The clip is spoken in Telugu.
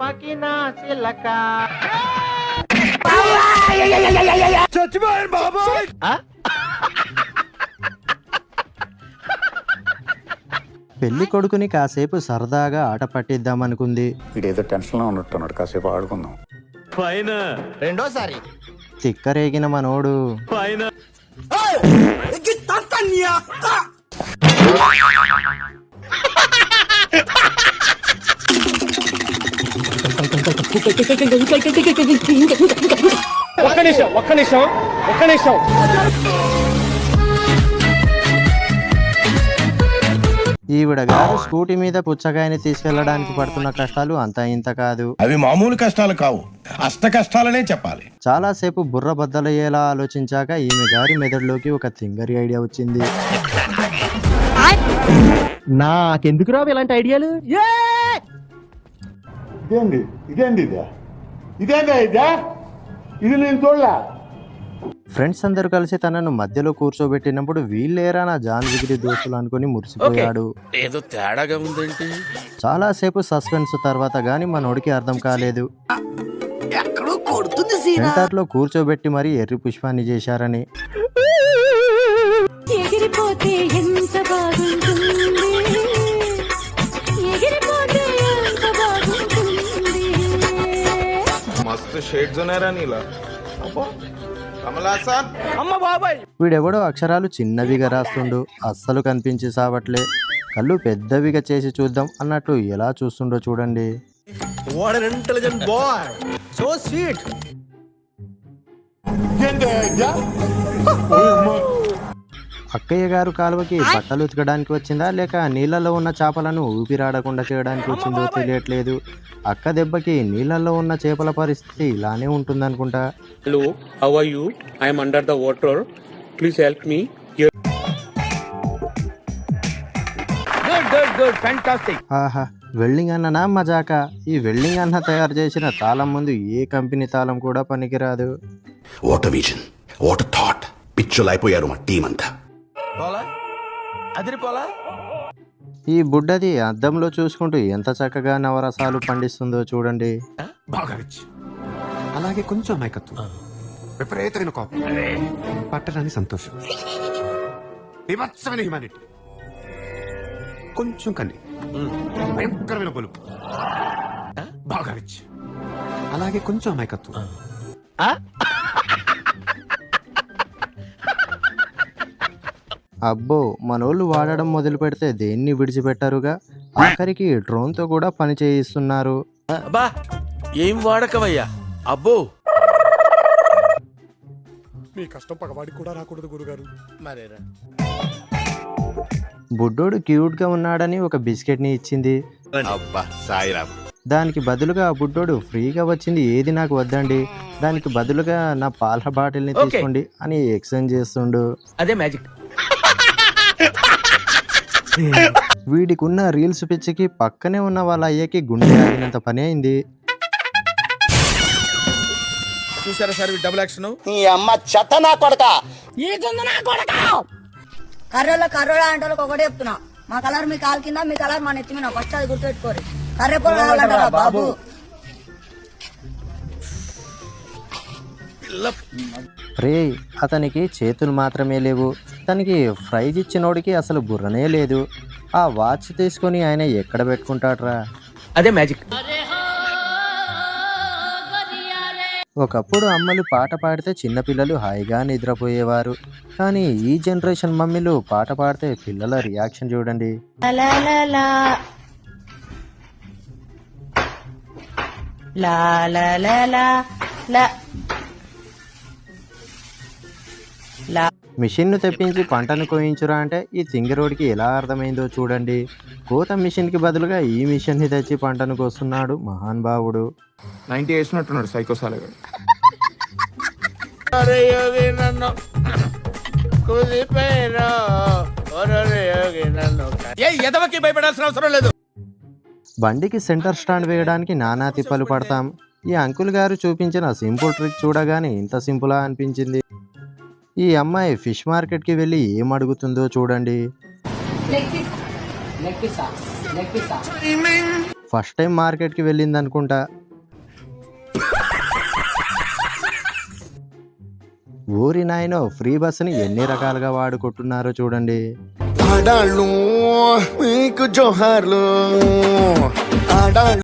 పకినా చిలక. పెళ్లి కొడుకుని కాసేపు సరదాగా ఆట పట్టిద్దామనుకుంది. ఇదేదో టెన్షన్ లో ఉన్నట్టున్నాడు, కాసేపు ఆడుకుందాం. రెండోసారి తిక్కరేగిన మనోడు ఒక్క నిమిషం ఈవిడ గారు స్కూటీ మీద పుచ్చకాయని తీసుకెళ్లడానికి పడుతున్న కష్టాలు అంతా ఇంత కాదు. అవి మామూలు కష్టాలు కావు, అష్ట కష్టాలనే చెప్పాలి. చాలాసేపు బుర్ర బద్దలయ్యేలా ఆలోచించాక ఈమె గారి మెదడులోకి ఒక తింగరి ఐడియా వచ్చింది. నాకెందుకు రావు ఇలాంటి ఐడియాలు? ఇది నేను చూడలా. ఫ్రెండ్స్ అందరూ కలిసి తనను మధ్యలో కూర్చోబెట్టినప్పుడు వీళ్ళేరా నా జాన్జిగిరి దోస్తులు అనుకుని మురిసిపోయాడు. ఏదో తేడాగా ఉందేంటి? చాలాసేపు సస్పెన్స్ తర్వాత గాని మనోడికి అర్థం కాలేదు. సెంటర్ లో కూర్చోబెట్టి మరీ ఎర్రి పుష్పాన్ని చేశారని. మస్తు షేడ్స్ ఉన్నారా నీలా. వీడెవడో అక్షరాలు చిన్నవిగా రాస్తుండు, అస్సలు కనిపించి సావట్లే. కళ్ళు పెద్దవిగా చేసి చూద్దాం అన్నట్టు ఎలా చూస్తుండో చూడండి. అక్కయ్య గారు కాలువకి బట్టలు ఉతకడానికి వచ్చిందా లేక నీళ్ళలో ఉన్న చేపలను ఊపిరాడకుండా చేయడానికి వచ్చిందో తెలియట్లేదు. అక్క దెబ్బకి నీళ్ళల్లో ఉన్న చేపల పరిస్థితి ఇలానే ఉంటుందనుకుంటా. Hello, how are you? I am under the water, please help me. Good fantastic. ఆహా, వెల్డింగ్ అన్ననా మజాకా? ఈ వెల్డింగ్ అన్న తయారు చేసిన తాళం ముందు ఏ కంపెనీ తాళం కూడా పనికిరాదు. What vision, what thought. పిచ్చోలు అయిపోయారు మా టీం అంతా. ఈ బుడ్డది అద్దంలో చూసుకుంటూ ఎంత చక్కగా నవరసాలు పండిస్తుందో చూడండి. బాగా రిచ్, అలాగే కొంచెం అమాయకత్వం, విపరీతమైన కోపం, పట్టడానికి సంతోషం, వివత్సమైన హ్యుమానిటీ, కొంచెం కన్ని, భయంకరమైన పొలుపు. బాగా రిచ్, అలాగే కొంచెం అమాయకత్వం. అబ్బో, మనోళ్ళు వాడడం మొదలు పెడితే దేన్ని విడిచిపెట్టారుగా. ఆఖరికి డ్రోన్తో కూడా పని చేయిస్తున్నారు. అబ్బా, ఏం వాడకవయ్యా. అబ్బో, మీ కష్టం పగవాడికి కూడా రాకూడదు గురుగారు. మరేరా. బుడ్డోడు క్యూట్ గా ఉన్నాడని ఒక బిస్కెట్ ని ఇచ్చింది. అబ్బా సాయిరామ్. దానికి బదులుగా ఆ బుడ్డోడు ఫ్రీగా వచ్చింది ఏది నాకు వద్దండి, దానికి బదులుగా నా పాల బాటిల్ ని తీసుకోండి అని ఎక్స్చేంజ్ చేస్తుండు. అదే మ్యాజిక్. వీడికున్న రీల్స్ పిచ్చికి పక్కనే ఉన్న వాళ్ళ అయ్యకి గుండె ఆగినంత పని అయింది. చూసారా సార్ డబుల్ యాక్షన్? నీ అమ్మ చెత్త నా కొడక. కర్రోళ్ళ అంటే ఒకటే చెప్తున్నా, మా కలర్ మీ కాలు కింద, మీ కలర్ మా నెత్తి మీద. ఫస్ట్ అది గుర్తుపెట్టుకోరు. కర్రె పొలాలంటారా బాబు? రే, అతనికి చేతులు మాత్రమే లేవు, తనకి ప్రైజ్ ఇచ్చినోడికి అసలు బుర్రనే లేదు. ఆ వాచ్ తీసుకొని ఆయన ఎక్కడ పెట్టుకుంటాడ్రా? అదే మ్యాజిక్. ఒకప్పుడు అమ్మలు పాట పాడితే చిన్నపిల్లలు హాయిగా నిద్రపోయేవారు. కానీ ఈ జనరేషన్ మమ్మీలు పాట పాడితే పిల్లల రియాక్షన్ చూడండి. మిషన్ను తెప్పించి పంటను కోయించురా అంటే ఈ తింగరోడికి ఎలా అర్థమైందో చూడండి. కోత మిషన్కి బదులుగా ఈ మిషన్ని తెచ్చి పంటను కోస్తున్నాడు మహాన్ భావుడు. 90 వేసినట్టున్నాడు సైకోసాలగా. ఎదవకి భయపడాల్సిన అవసరం లేదు. బండికి సెంటర్ స్టాండ్ వేయడానికి నానా తిప్పలు పడతాం. ఈ అంకుల్ గారు చూపించిన సింపుల్ ట్రిక్ చూడగానే ఇంత సింపులా అనిపించింది. ఈ అమ్మాయి ఫిష్ మార్కెట్కి వెళ్ళి ఏం అడుగుతుందో చూడండి. ఫస్ట్ టైం మార్కెట్కి వెళ్ళింది అనుకుంటా. ఊరి నాయనో ఫ్రీ బస్సుని ఎన్ని రకాలుగా వాడుకుంటున్నారో చూడండి. ఆడాళ్ళు మీకు జోహార్లు.